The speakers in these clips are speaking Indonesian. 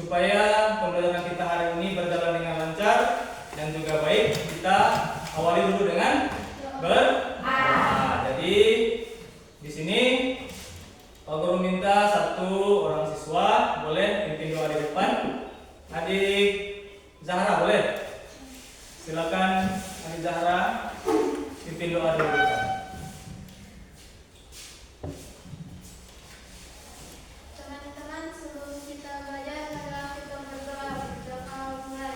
supaya pembelajaran kita hari ini berjalan dengan lancar dan juga baik, kita awali dulu dengan berdoa. Jadi di sini Pak Guru minta satu orang siswa boleh pimpin doa di depan. Adik Zahra boleh? Silakan Adik Zahra pimpin doa di depan. Teman-teman, sebelum kita belajar, adalah kita berdoa. Berdoa mulai.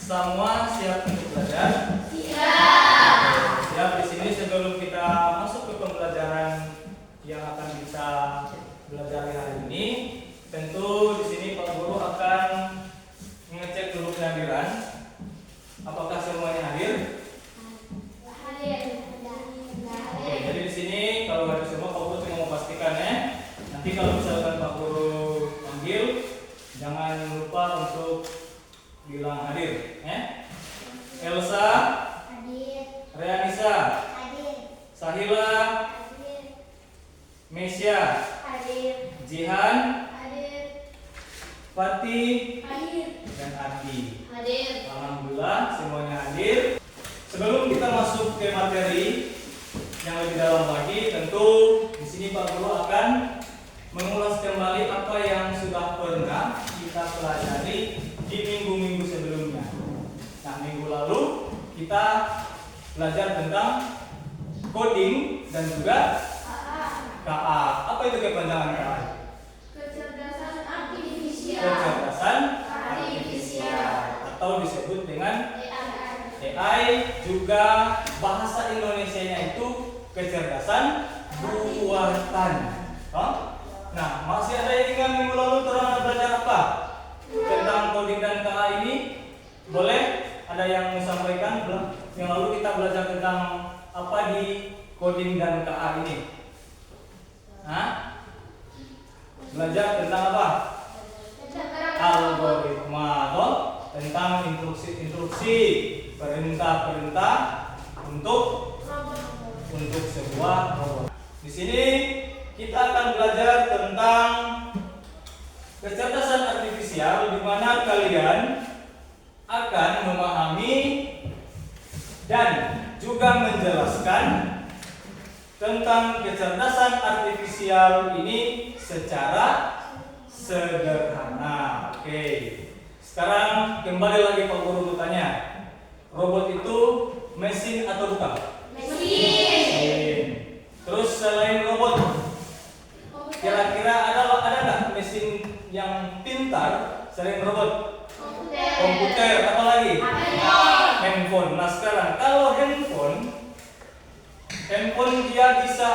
Semua siap untuk belajar? Siap. Siap. Di sini sebelum kita masuk ke pembelajaran yang akan kita belajar hari ini, tentu di sini Pak Guru akan mengecek dulu kehadiran. Apakah semuanya hadir? Oke, jadi di sini kalau hadir semua Pak Guru cuma mau pastikan ya. Nanti kalau misalkan Pak Guru panggil, jangan lupa untuk bilang hadir, ya. Elsa, Hadir. Reanisa, Hadir. Sahila, Hadir. Mesya, Hadir. Jihan, Hadir. Fatih, Hadir. dan Adi. Hadir. Alhamdulillah semuanya hadir. Sebelum kita masuk ke materi yang lebih dalam lagi, tentu di sini Pak Guru akan mengulas kembali apa yang sudah pernah kita pelajari di minggu-minggu sebelumnya. Nah, minggu lalu kita belajar tentang coding dan juga KA. Apa itu kepanjangan KA? Kecerdasan artifisial. Kecerdasan artifisial atau disebut dengan AI, juga bahasa Indonesianya itu kecerdasan buatan. Oh? Nah, masih ada yang ingat minggu lalu terang belajar apa? Tentang coding dan KA ini? Boleh? Ada yang mau sampaikan? Yang lalu kita belajar tentang apa di coding dan KA ini? Hah? Belajar tentang apa? Algoritma, toh? Tentang instruksi, perintah-perintah untuk sebuah robot. Di sini kita akan belajar tentang kecerdasan artifisial, di mana kalian akan memahami dan juga menjelaskan tentang kecerdasan artifisial ini secara sederhana. Oke. Sekarang kembali lagi Pak Guru bertanya. Robot itu mesin atau bukan? Mesin. Terus selain robot, kira-kira ada nggak mesin yang pintar selain robot? Komputer, apa lagi? Handphone. Nah sekarang kalau handphone dia bisa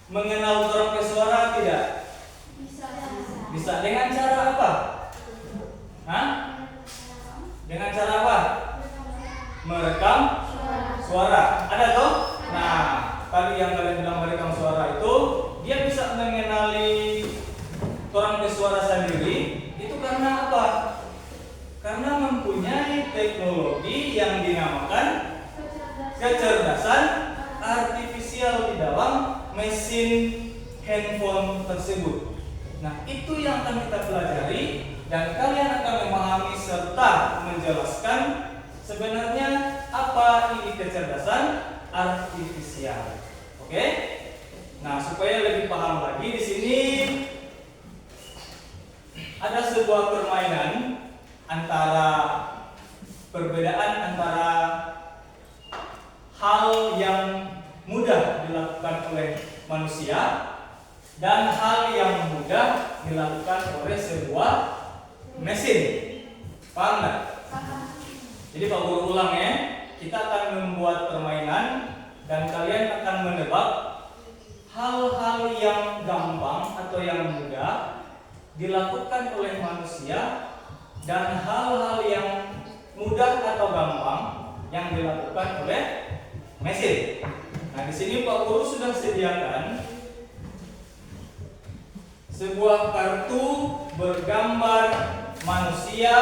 mengenal orang ke suara tidak? Bisa. Dengan cara apa? Hah? Dengan cara apa? Merekam suara. Ada toh? Nah, tadi yang kalian bilang merekam suara itu, dia bisa mengenali orang ke suara sendiri. Itu karena apa? Karena mempunyai teknologi yang dinamakan kecerdasan artifisial di dalam mesin handphone tersebut. Nah, itu yang akan kita pelajari dan kalian akan memahami serta menjelaskan sebenarnya apa ini kecerdasan artifisial. Oke? Nah, supaya lebih paham lagi di sini ada sebuah permainan antara perbedaan antara hal yang mudah dilakukan oleh manusia dan hal yang mudah dilakukan oleh sebuah mesin. Paham nggak? Jadi Pak Guru ulang ya. Kita akan membuat permainan dan kalian akan menebak hal-hal yang gampang atau yang mudah dilakukan oleh manusia dan hal-hal yang mudah atau gampang yang dilakukan oleh mesin. Nah, di sini Pak Guru sudah sediakan sebuah kartu bergambar manusia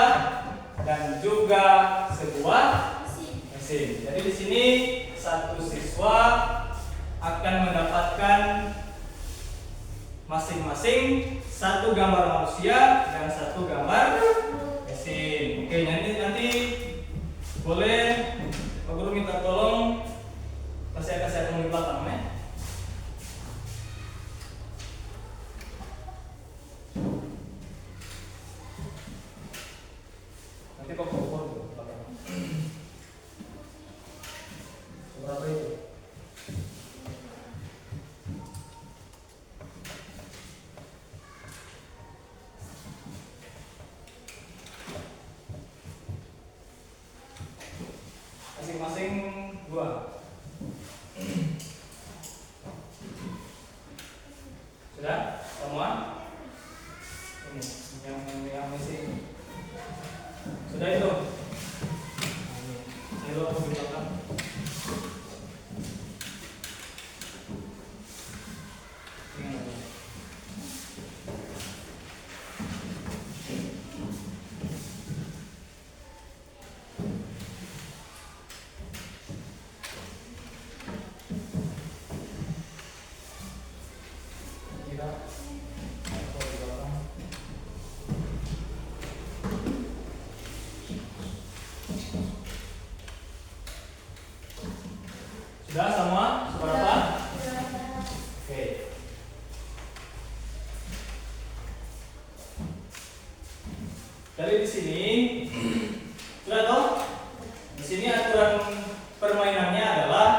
dan juga sebuah mesin. Jadi di sini satu siswa akan mendapatkan masing-masing satu gambar manusia dan satu gambar mesin. Oke, nanti boleh Pak Guru minta tolong kasih di belakang ya. Nanti Pak Guru belakang. Berapa itu? Masing-masing dua. Sudah? Semua? Ini yang mesin. Sudah itu? Ini lo aku di belakang. Sudah semua? Seberapa? Oke. Jadi di sini sudah toh? Di sini aturan permainannya adalah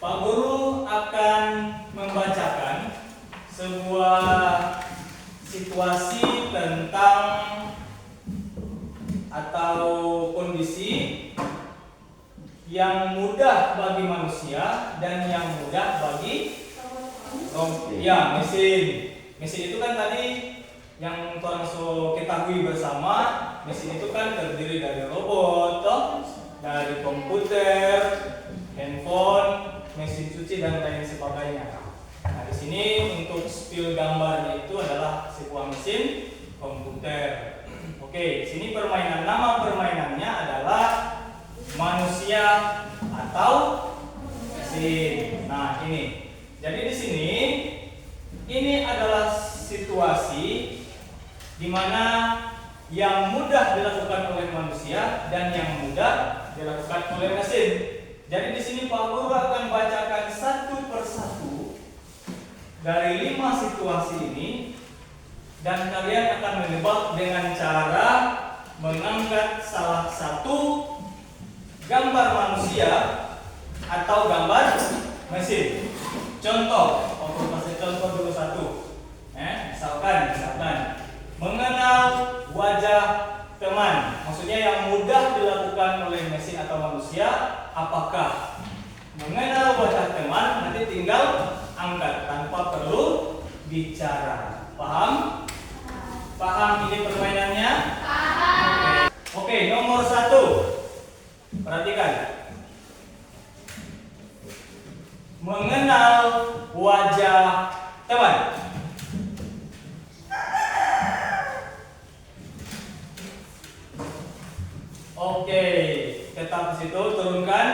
Pak Guru akan membacakan sebuah situasi tentang atau kondisi yang mudah bagi manusia dan yang mudah bagi mesin. Mesin itu kan tadi yang orang ketahui bersama, mesin itu kan terdiri dari robot, dari komputer, handphone, mesin cuci dan lain sebagainya. Nah, di sini untuk spill gambarnya itu adalah sebuah mesin komputer. Oke, sini nama permainannya adalah manusia atau mesin. Nah, ini. Jadi di sini ini adalah situasi di mana yang mudah dilakukan oleh manusia dan yang mudah dilakukan oleh mesin. Jadi di sini Pak Guru akan bacakan satu persatu dari 5 situasi ini dan kalian akan menebak dengan cara mengangkat salah satu gambar manusia atau gambar mesin. Contoh, aku kasih contoh dulu satu. Misalkan mengenal wajah teman. Maksudnya yang mudah dilakukan oleh mesin atau manusia. Apakah mengenal wajah teman? Nanti tinggal angkat tanpa perlu bicara. Paham? Paham ini permainannya? Paham. Oke, nomor 1. Perhatikan. Mengenal wajah teman. Oke, tetap di situ turunkan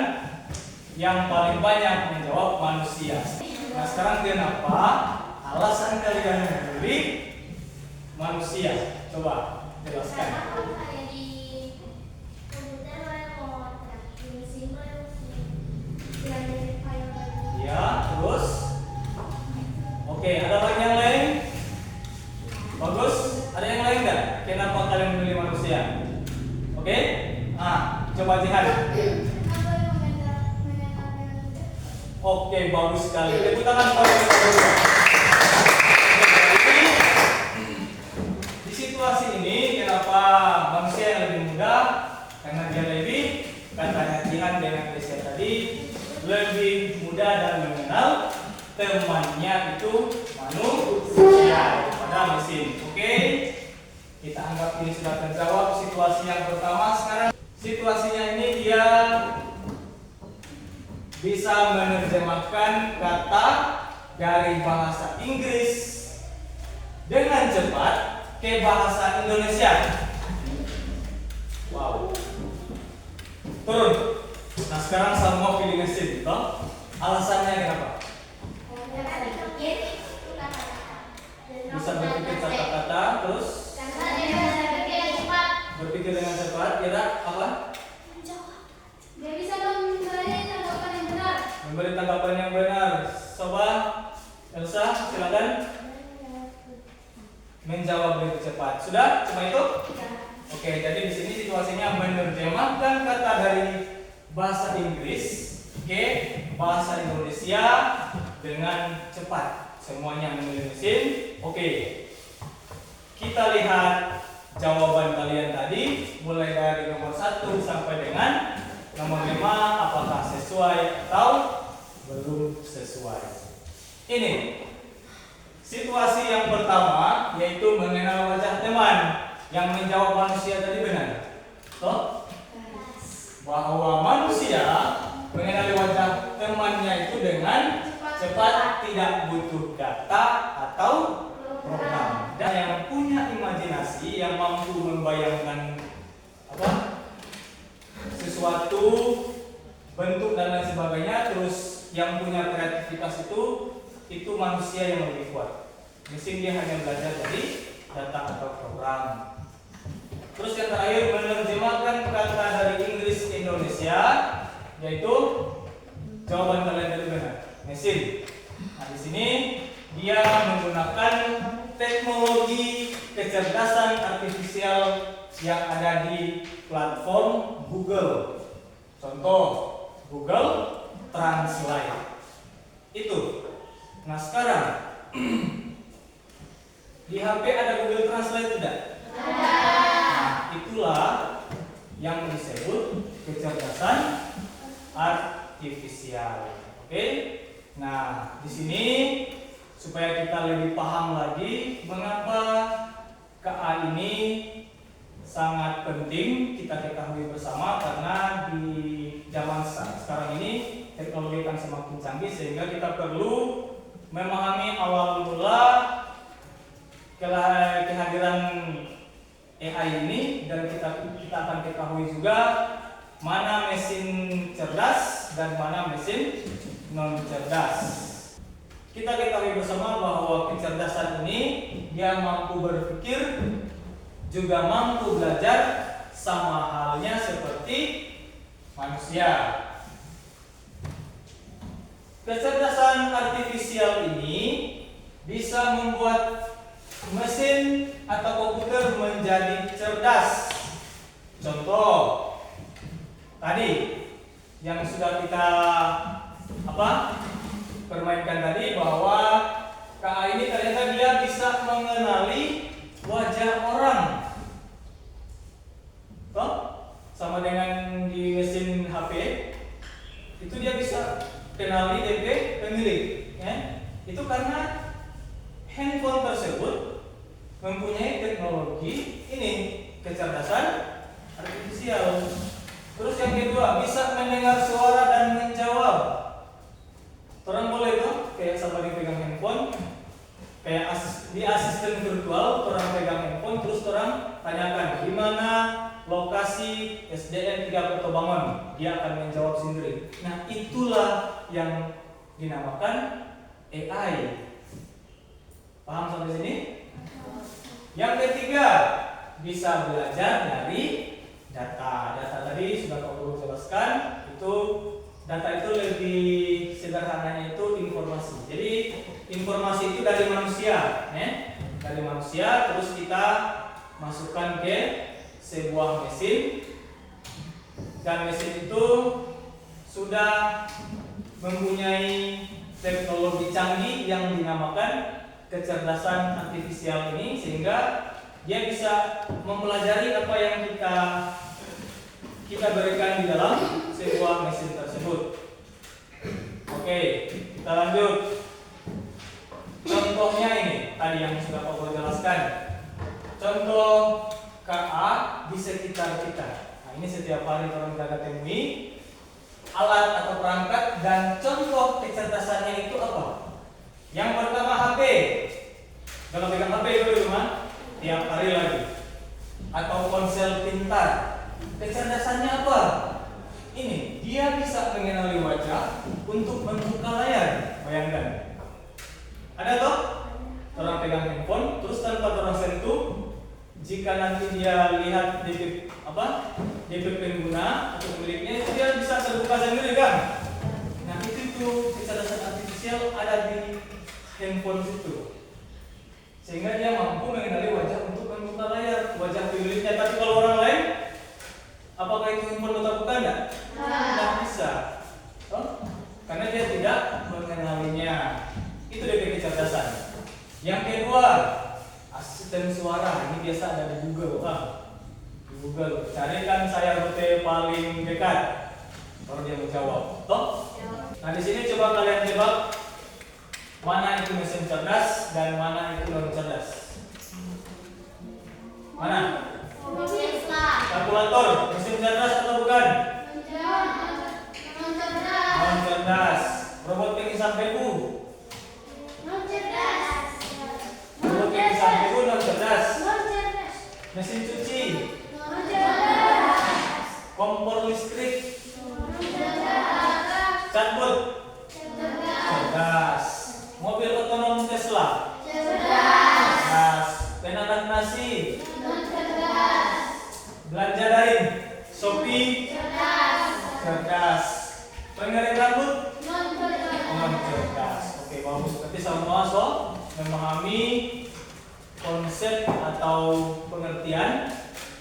yang paling banyak menjawab manusia. Nah, sekarang kenapa alasan kalian memilih manusia? Coba jelaskan. Ya, terus? Oke, ada lagi yang lain? Bagus? Ada yang lain nggak? Kenapa kalian memilih manusia? Oke? Nah, coba lihat. Kenapa yang mengenal manusia? Oke, bagus sekali. Tepuk tangan kepada mereka berdua. Jadi, di situasi ini kenapa manusia yang lebih mudah? Karena dia lebih, katanya Jihan dengan Krisya tadi, lebih mudah dan mengenal temannya itu manusia daripada mesin. Oke? Kita anggap ini sudah terjawab. Situasi yang pertama sekarang. Situasinya ini dia bisa menerjemahkan kata dari bahasa Inggris dengan cepat ke bahasa Indonesia. Wow. Turun. Nah sekarang semua pilih mesin, toh? Alasannya kenapa? Bisa berpikir kata-kata, terus berpikir dengan cepat. Kira apa? Dia bisa memberi tanggapan yang benar. Memberi tanggapan yang benar. Coba Elsa, silakan menjawab lebih cepat. Sudah? Cuma itu? Oke, jadi di sini situasinya menerjemahkan kata dari bahasa Inggris ke bahasa Indonesia dengan cepat. Semuanya memilih mesin. Oke. Kita lihat jawaban kalian tadi mulai dari nomor 1 sampai dengan nomor 5, apakah sesuai atau belum sesuai. Ini situasi yang pertama yaitu mengenal wajah teman. Yang menjawab manusia tadi benar. Toh? Bahwa manusia mengenali wajah temannya itu dengan cepat, tidak butuh data atau program. Dan yang punya imajinasi, yang mampu membayangkan sesuatu bentuk dan lain sebagainya, terus yang punya kreativitas itu manusia yang lebih kuat. Mesin dia hanya belajar dari data atau program. Terus yang terakhir menerjemahkan kata dari Inggris ke Indonesia, yaitu jawaban kalian tadi benar, mesin. Nah di sini dia menggunakan teknologi kecerdasan artifisial yang ada di platform Google. Contoh Google Translate. Itu. Nah sekarang di HP ada Google Translate tidak? Ada. Nah, itulah yang disebut kecerdasan artifisial. Oke? Nah, di sini supaya kita lebih paham lagi mengapa KA ini sangat penting kita ketahui bersama, karena di zaman sekarang ini teknologi kan semakin canggih sehingga kita perlu memahami awal mula kehadiran AI ini, dan kita akan ketahui juga mana mesin cerdas dan mana mesin non cerdas. Kita ketahui bersama bahwa kecerdasan ini dia mampu berpikir, juga mampu belajar, sama halnya seperti manusia. Kecerdasan artifisial ini bisa membuat mesin atau komputer menjadi cerdas. Contoh tadi yang sudah kita permainkan tadi, bahwa KA ini ternyata dia bisa mengenali wajah orang. Toh? Sama dengan di mesin HP itu dia bisa kenali DP pemilik, ya? Itu karena handphone tersebut mempunyai teknologi ini, kecerdasan artifisial. Terus yang kedua, bisa mendengar suara dan menjawab. Orang boleh tuh kayak sama dia pegang handphone, kayak di asisten virtual, orang pegang handphone terus orang tanyakan di mana lokasi SDN 3 Kota Bangun, dia akan menjawab sendiri. Nah, itulah yang dinamakan AI. Paham sampai sini? Yang ketiga, bisa belajar dari data. Data tadi sudah Pak Guru jelaskan, itu data itu lebih sederhananya itu informasi. Jadi informasi itu dari manusia, dari manusia, terus kita masukkan ke sebuah mesin, dan mesin itu sudah mempunyai teknologi canggih yang dinamakan kecerdasan artifisial ini, sehingga dia bisa mempelajari apa yang kita berikan di dalam sebuah mesin tersebut. Oke, kita lanjut. Contohnya ini tadi yang sudah Pak Guru jelaskan. Contoh KA di sekitar kita. Nah, ini setiap hari orang kita temui alat atau perangkat, dan contoh kecerdasannya itu apa? Yang pertama HP. Kalau pegang HP itu di rumah tiap hari lagi. Atau ponsel pintar. Kecerdasannya apa? Ini, dia bisa mengenali wajah untuk membuka layar. Bayangkan. Ada toh? Orang pegang handphone, terus tanpa orang sentuh, jika nanti dia lihat DP pengguna atau pemiliknya, itu dia bisa terbuka sendiri kan? Nah itu kecerdasan artifisial ada di handphone itu, sehingga dia mampu mengenali wajah untuk membuka layar wajah pemiliknya. Tapi kalau orang lain, apakah itu handphone tetap buka enggak? Tidak bisa, oh? Karena dia tidak mengenalinya. Itu DP kecerdasan. Yang kedua, asisten suara. Ini biasa ada di Google. Di Google, carikan saya rute paling dekat. Baru dia menjawab. Toh? Nah di sini coba kalian tebak mana itu mesin cerdas dan mana itu non cerdas. Mana? Kalkulator, mesin cerdas atau bukan? Non cerdas. Robot pengisap beku. Robot pengisap beku non cerdas. Mesin cuci. Kompor listrik. Chatbot. Cerdas. Mobil otonom Tesla. Cerdas. Penanak nasi. Belanja daring. Shopee. Cerdas. Pengering rambut. Non cerdas. Oke, bagus. Berarti semua memahami konsep atau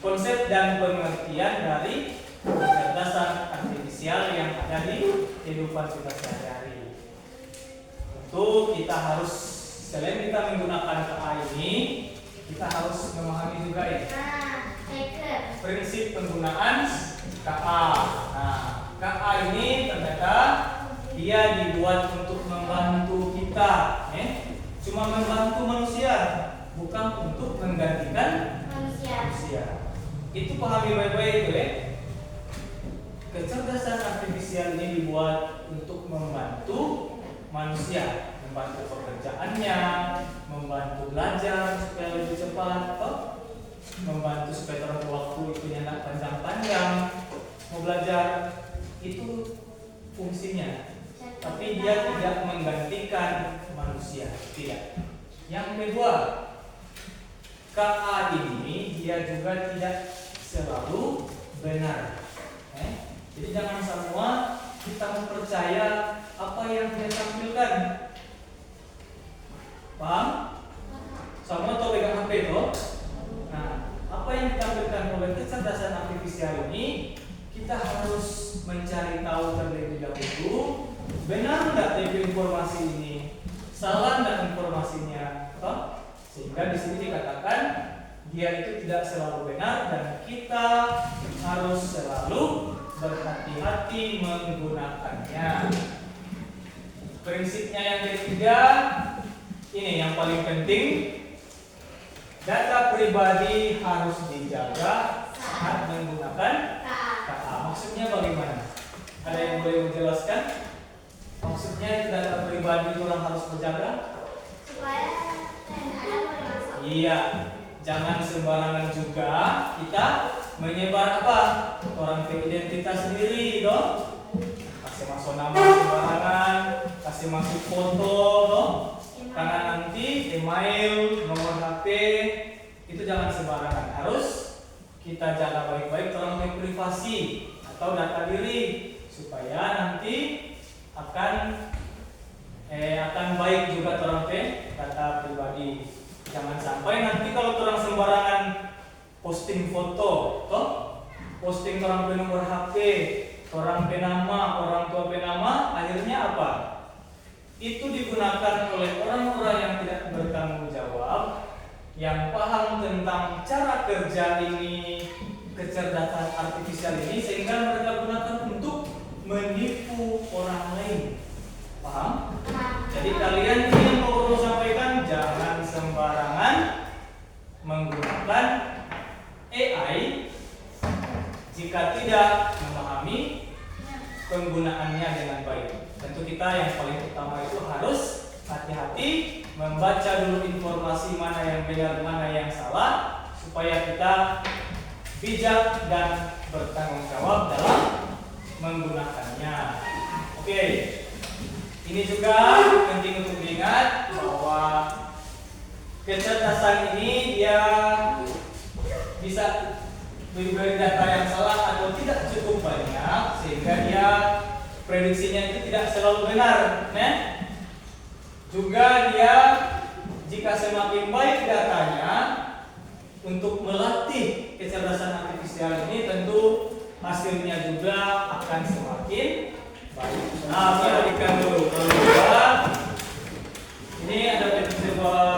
konsep dan pengertian dari kecerdasan artifisial yang ada di kehidupan kita sehari-hari. Tentu kita harus, selain kita menggunakan KA ini, kita harus memahami juga ini prinsip penggunaan KA. Nah, KA ini ternyata dia dibuat untuk membantu kita, cuma membantu manusia, bukan untuk menggantikan manusia. Itu pahami baik-baik itu ya. Kecerdasan artifisial ini dibuat untuk membantu manusia, membantu pekerjaannya, membantu belajar supaya lebih cepat, membantu supaya orang waktu itu nyenak panjang-panjang, mau belajar itu fungsinya. Tapi dia tidak menggantikan manusia, tidak. Yang kedua, KA ini dia juga tidak selalu benar. Jadi jangan semua kita mempercaya apa yang dia tampilkan. Paham? Sama atau pegang HP itu. Nah, apa yang ditampilkan oleh kecerdasan artifisial ini, kita harus mencari tahu terlebih dahulu, benar enggak informasi ini, salah enggak informasinya, sehingga di sini dikatakan dia itu tidak selalu benar dan kita harus selalu berhati-hati menggunakannya. Prinsipnya yang ketiga, ini yang paling penting, data pribadi harus dijaga saat menggunakan KA. Maksudnya bagaimana? Ada yang boleh menjelaskan? Maksudnya itu data pribadi orang harus menjaga? Supaya ada masuk. Iya, jangan sembarangan juga kita menyebar apa? Orang ke identitas sendiri, toh. Kasih masuk nama sembarangan, kasih masuk foto, toh. Karena nanti email, nomor HP itu jangan sembarangan. Harus kita jaga baik-baik orang privasi atau data diri supaya nanti akan baik juga orang data pribadi. Jangan sampai nanti kalau orang sembarangan posting foto, toh? Posting orang pe nomor HP, orang pe nama, orang tua pe nama, akhirnya apa? Itu digunakan oleh orang-orang yang tidak bertanggung jawab, yang paham tentang cara kerja ini, kecerdasan artifisial ini, sehingga mereka gunakan untuk menipu orang lain. Paham? Jadi kalian ini yang mau Guru sampaikan, jangan sembarangan menggunakan AI jika tidak memahami penggunaannya dengan baik. Tentu kita yang paling utama itu harus hati-hati membaca dulu informasi mana yang benar, mana yang salah, supaya kita bijak dan bertanggung jawab dalam menggunakannya. Oke, ini juga penting untuk diingat bahwa kecerdasan ini dia bisa memberi data yang salah atau tidak cukup banyak, sehingga dia prediksinya itu tidak selalu benar. Juga dia jika semakin baik datanya, untuk melatih kecerdasan artifisial ini tentu hasilnya juga akan semakin baik. Nah, perhatikan dulu. Ini ada sebuah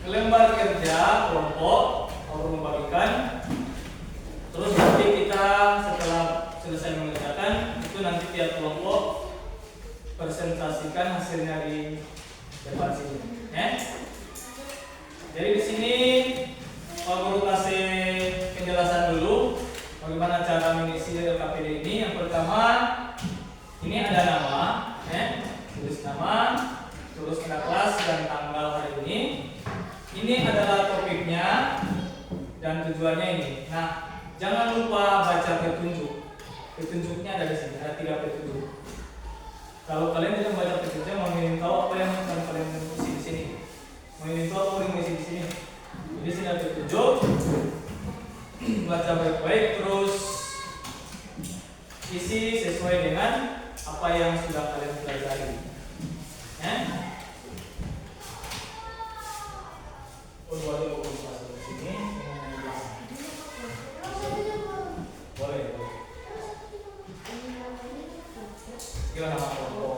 lembar kerja kelompok Guru membagikan. Terus nanti kita setelah selesai mengerjakan itu nanti tiap kelompok presentasikan hasilnya di depan sini. Jadi di sini Pak Guru kasih penjelasan dulu bagaimana cara mengisi LKPD ini. Yang pertama, ini ada nama, tulis nama, terus ada kelas dan tanggal hari ini. Ini adalah topiknya dan tujuannya ini. Nah, jangan lupa baca petunjuk. Petunjuknya ada di sini, ada 3 petunjuk. Kalau kalian tidak baca petunjuknya, mau ingin tahu apa yang akan kalian isi di sini. Mau ingin tahu apa yang isi di sini. Jadi sini ada petunjuk. Baca baik-baik, terus isi sesuai dengan apa yang sudah kalian pelajari. Boleh masuk ke sini. Boleh. Gimana Pak Kelompok?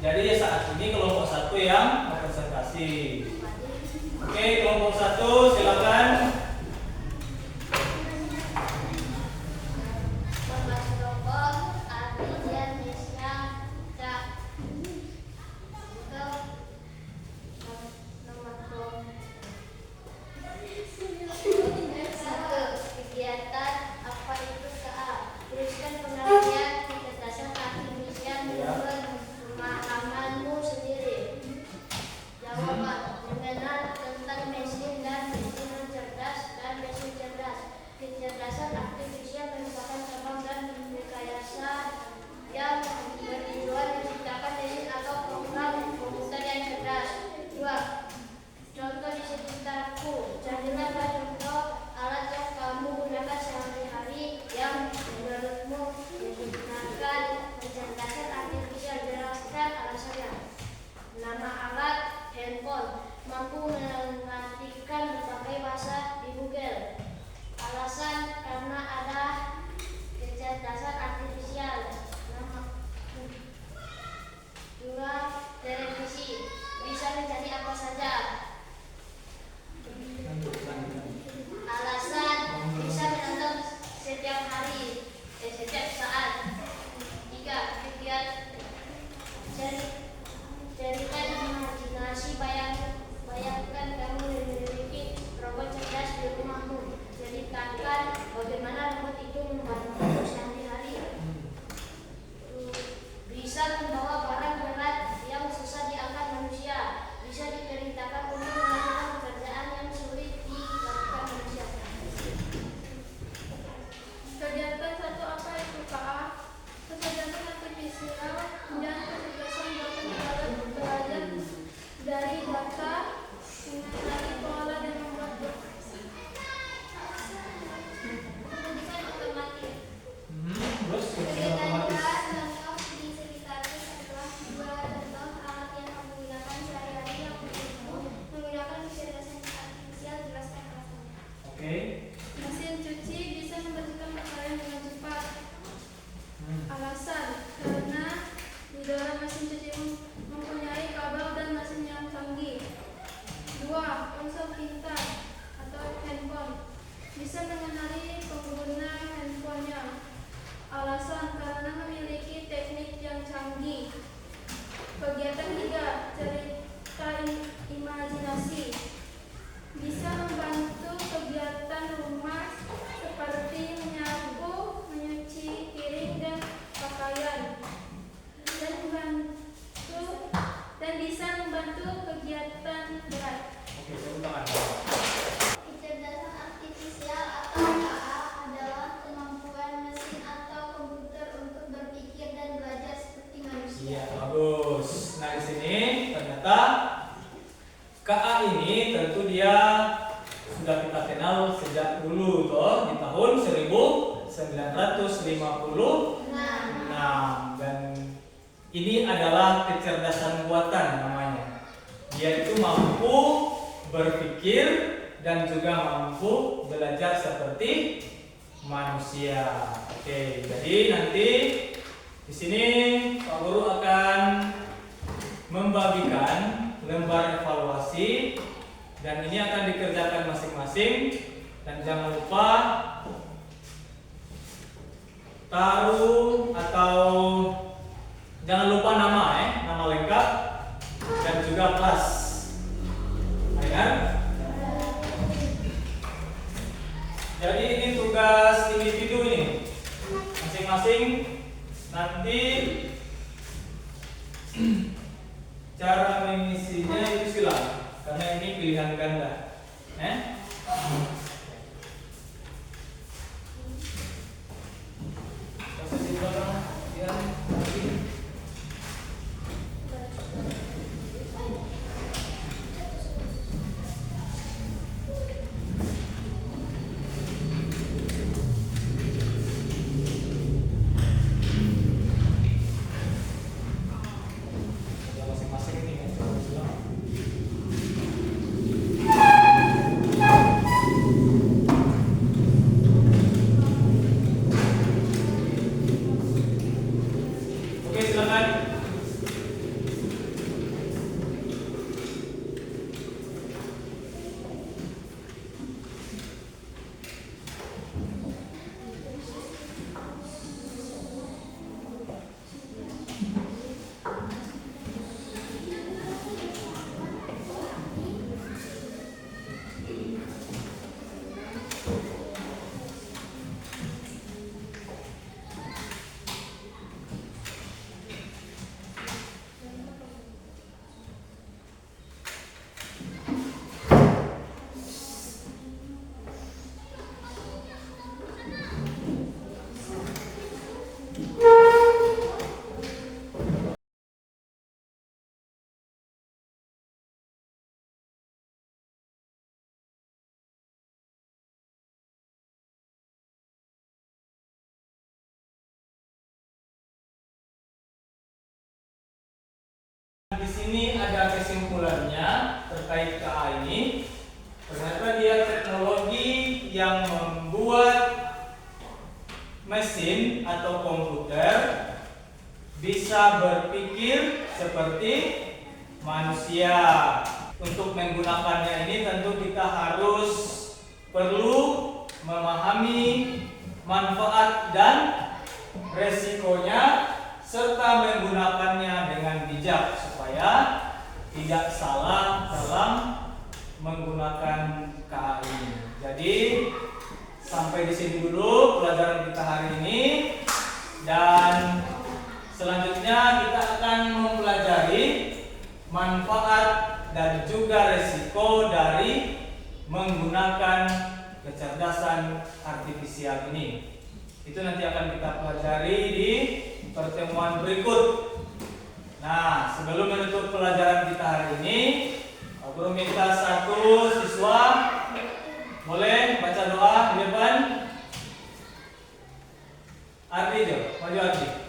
Jadi saat ini kelompok 1 yang presentasi. Oke, kelompok 1 silakan. Pemahamanmu sendiri. Jawaban. artifisial dan kecerdasan buatan belajar dari data, mengenali pola dan membuat keputusan otomatis. Terus kemudian otomatis. Contoh di sekitarnya adalah dua contoh alat yang kamu gunakan sehari-hari yang menggunakan kecerdasan artifisial. Jelaskan alasannya. Oke. Mesin cuci bisa membersihkan pakaian dengan cepat. Alasan, karena di dalam mesin cuci mempunyai kabel dan mesin yang canggih. 2. Ponsel pintar atau handphone bisa mengenali pengguna handphonenya. Alasan, karena memiliki teknik yang canggih. Kegiatan 3. Cerita imajinasi bisa membantu kegiatan rumah seperti menyapu, menyuci piring dan pakaian, dan bisa membantu kegiatan berat. Oke, tepuk tangan. Kecerdasan artifisial atau KA adalah kemampuan mesin atau komputer untuk berpikir dan belajar seperti manusia. Iya, bagus. Nah, di sini ternyata KA ini tentu dia sudah kita kenal sejak dulu toh, di tahun 1956, dan ini adalah kecerdasan buatan namanya. Dia itu mampu berpikir dan juga mampu belajar seperti manusia. Oke, jadi nanti di sini Pak Guru akan membagikan lembar evaluasi dan ini akan dikerjakan masing-masing, dan jangan lupa taruh atau jangan lupa nama lengkap dan juga kelas. Ayo. Jadi ini tugas individu ini. Masing-masing nanti cara mengisinya itu silakan, karena ini pilihan ganda. Posisi belakang yang lagi. Masing-masing ini kan silakan. Oke, silakan. Di sini ada kesimpulannya terkait KA ini. Ternyata dia teknologi yang membuat mesin atau komputer bisa berpikir seperti manusia. Untuk menggunakannya ini tentu kita harus perlu memahami manfaat dan resikonya serta menggunakannya dengan bijak supaya tidak salah dalam menggunakan KA ini. Jadi sampai di sini dulu pelajaran kita hari ini, dan selanjutnya kita akan mempelajari manfaat dan juga resiko dari menggunakan kecerdasan artifisial ini. Itu nanti akan kita pelajari di pertemuan berikut. Nah, sebelum menutup pelajaran kita hari ini, Pak Guru minta satu siswa boleh baca doa di depan. Ardi, maju Ardi.